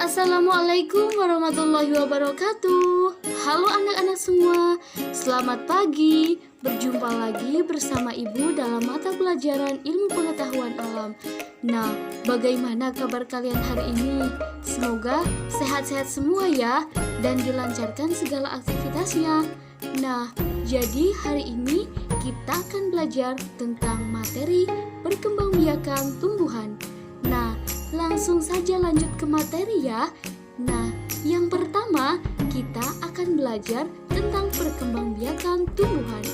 Assalamualaikum warahmatullahi wabarakatuh. Halo anak-anak semua, selamat pagi. Berjumpa lagi bersama Ibu dalam mata pelajaran ilmu pengetahuan alam. Nah, bagaimana kabar kalian hari ini? Semoga sehat-sehat semua ya, dan dilancarkan segala aktivitasnya. Nah, jadi hari ini kita akan belajar tentang materi perkembangbiakan tumbuhan. Nah, langsung saja lanjut ke materi ya. Nah, yang pertama kita akan belajar tentang perkembangbiakan tumbuhan.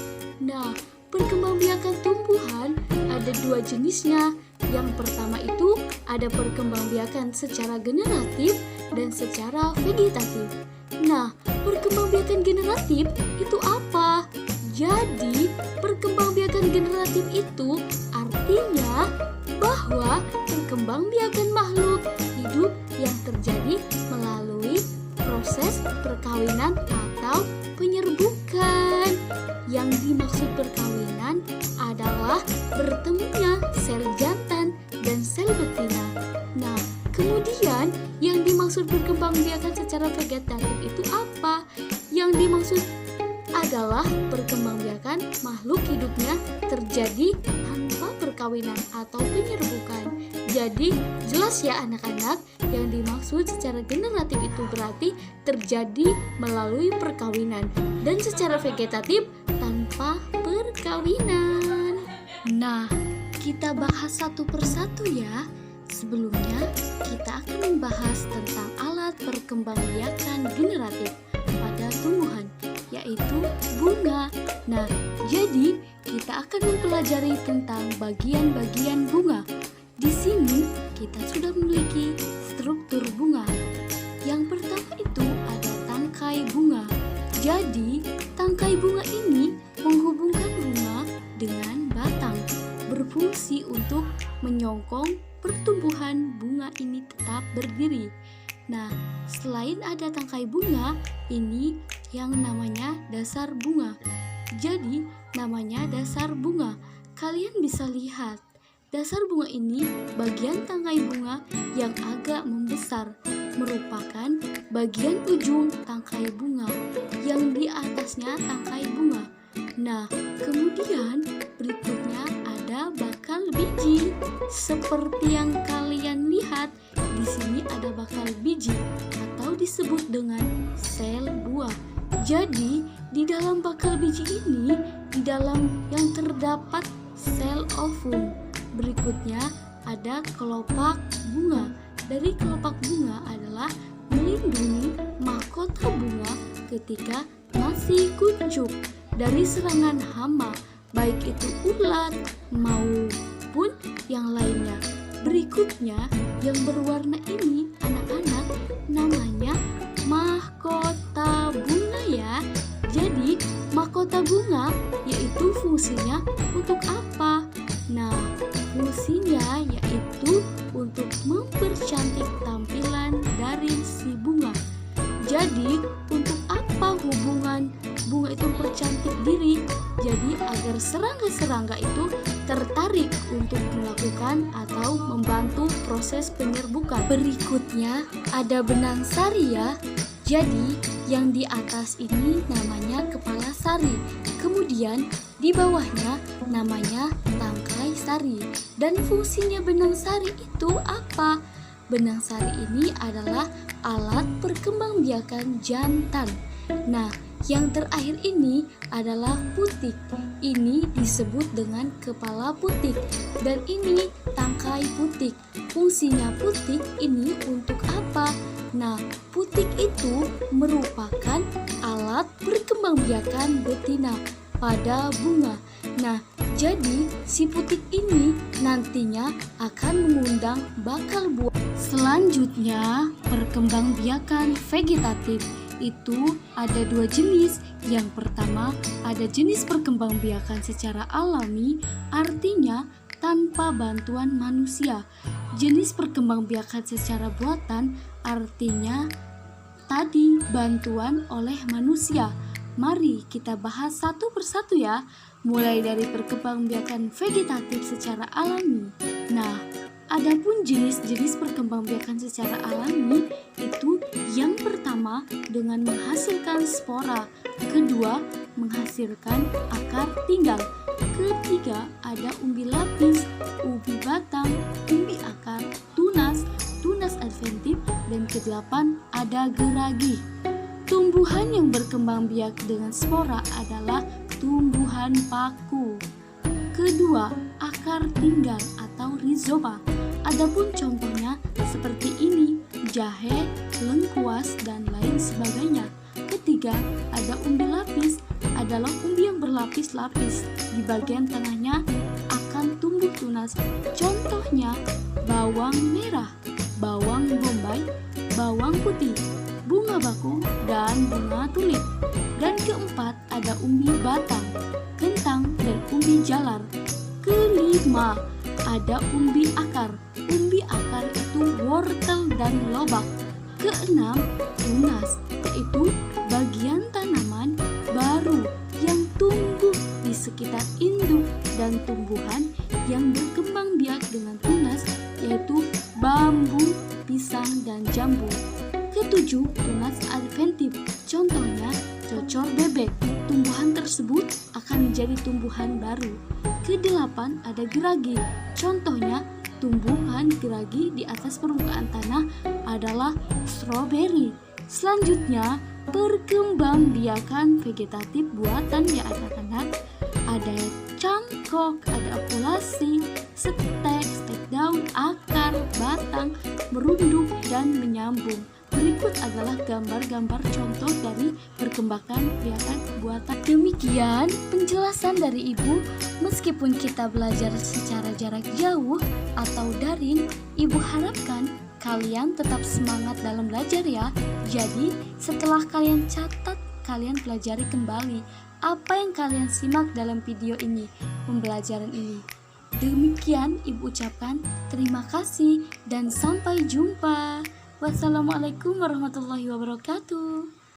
Nah, perkembangbiakan tumbuhan ada dua jenisnya. Yang pertama itu ada perkembangbiakan secara generatif dan secara vegetatif. Nah, perkembangbiakan generatif itu apa? Jadi, perkembangbiakan generatif itu artinya bahwa perkembangbiakan makhluk hidup yang terjadi melalui proses perkawinan atau penyerbukan. Yang dimaksud perkawinan adalah bertemunya sel jantan dan sel betina. Nah, kemudian yang dimaksud perkembangbiakan secara vegetatif itu apa? Yang dimaksud adalah perkembangbiakan makhluk hidupnya terjadi tanpa perkawinan atau penyerbukan. Jadi jelas ya anak-anak, yang dimaksud secara generatif itu berarti terjadi melalui perkawinan, dan secara vegetatif tanpa perkawinan. Nah, kita bahas satu persatu ya. Sebelumnya kita akan membahas tentang alat perkembangbiakan generatif pada tumbuhan, yaitu bunga. Nah, jadi kita akan mempelajari tentang bagian-bagian bunga. Di sini kita sudah memiliki struktur bunga. Yang pertama itu ada tangkai bunga. Jadi, tangkai bunga ini menghubungkan bunga dengan batang, berfungsi untuk menyokong pertumbuhan bunga ini tetap berdiri. Nah, selain ada tangkai bunga, ini yang namanya dasar bunga. Jadi, namanya dasar bunga. Kalian bisa lihat, dasar bunga ini bagian tangkai bunga yang agak membesar, merupakan bagian ujung tangkai bunga, yang di atasnya tangkai bunga. Nah, kemudian berikutnya ada bakal biji. Seperti yang kalian lihat, di sini ada bakal biji atau disebut dengan sel buah. Jadi, di dalam bakal biji ini, di dalam yang terdapat sel ovum. Berikutnya ada kelopak bunga. Dari kelopak bunga adalah melindungi mahkota bunga ketika masih kuncup dari serangan hama, baik itu ulat maupun yang lainnya. Berikutnya yang berwarna ini anak-anak namanya mahkota bunga ya. Jadi mahkota bunga yaitu fungsinya untuk apa? Nah, fungsinya yaitu untuk mempercantik tampilan dari si bunga. Jadi, untuk apa hubungan bunga itu mempercantik diri? Jadi, agar serangga-serangga itu tertarik untuk melakukan atau membantu proses penyerbukan. Berikutnya, ada benang sari ya. Jadi, yang di atas ini namanya kepala sari. Kemudian, di bawahnya namanya tangkai sari. Dan fungsinya benang sari itu apa? Benang sari ini adalah alat perkembangbiakan jantan. Nah, yang terakhir ini adalah putik. Ini disebut dengan kepala putik. Dan ini tangkai putik. Fungsinya putik ini untuk apa? Nah, putik itu merupakan alat perkembangbiakan betina pada bunga. Nah, jadi si putik ini nantinya akan mengundang bakal buah. Selanjutnya, perkembangbiakan vegetatif. Itu ada dua jenis. Yang pertama ada jenis perkembangbiakan secara alami, artinya tanpa bantuan manusia. Jenis perkembangbiakan secara buatan, artinya tadi bantuan oleh manusia. Mari kita bahas satu persatu ya, mulai dari perkembangbiakan vegetatif secara alami. Nah, Adapun jenis-jenis perkembangbiakan secara alami itu yang pertama dengan menghasilkan spora, kedua menghasilkan akar tinggal, ketiga ada umbi lapis, umbi batang, umbi akar, tunas, tunas adventif, dan kedelapan ada geragi. Tumbuhan yang berkembang biak dengan spora adalah tumbuhan paku. Kedua, akar tinggal atau rizoma. Adapun contohnya seperti ini, jahe, lengkuas, dan lain sebagainya. Ketiga, ada umbi lapis, adalah umbi yang berlapis-lapis. Di bagian tengahnya akan tumbuh tunas. Contohnya, bawang merah, bawang bombay, bawang putih, bunga bakung, dan bunga tulip. Dan keempat, ada umbi batang, kentang, dan umbi jalar. Kelima, ada umbi akar. Umbi akar itu wortel dan lobak. Keenam, tunas, yaitu bagian tanaman baru yang tumbuh di sekitar induk dan tumbuhan yang berkembang biak dengan tunas, yaitu bambu, pisang, dan jambu. Ketujuh, tunas adventif. Contohnya, cocor bebek. Tumbuhan tersebut akan menjadi tumbuhan baru. Kedelapan, ada geragi. Contohnya, tumbuhan geragi di atas permukaan tanah adalah stroberi. Selanjutnya, perkembangbiakan vegetatif buatan ya anak-anak. Ada cangkok, ada okulasi, stek daun, akar, batang, merunduk, dan menyambung. Berikut adalah gambar-gambar contoh dari perkembangan biakan buatan. Demikian penjelasan dari Ibu. Meskipun kita belajar secara jarak jauh atau daring, Ibu harapkan kalian tetap semangat dalam belajar ya. Jadi setelah kalian catat, kalian pelajari kembali apa yang kalian simak dalam video ini, pembelajaran ini. Demikian Ibu ucapkan terima kasih dan sampai jumpa. Wassalamualaikum warahmatullahi wabarakatuh.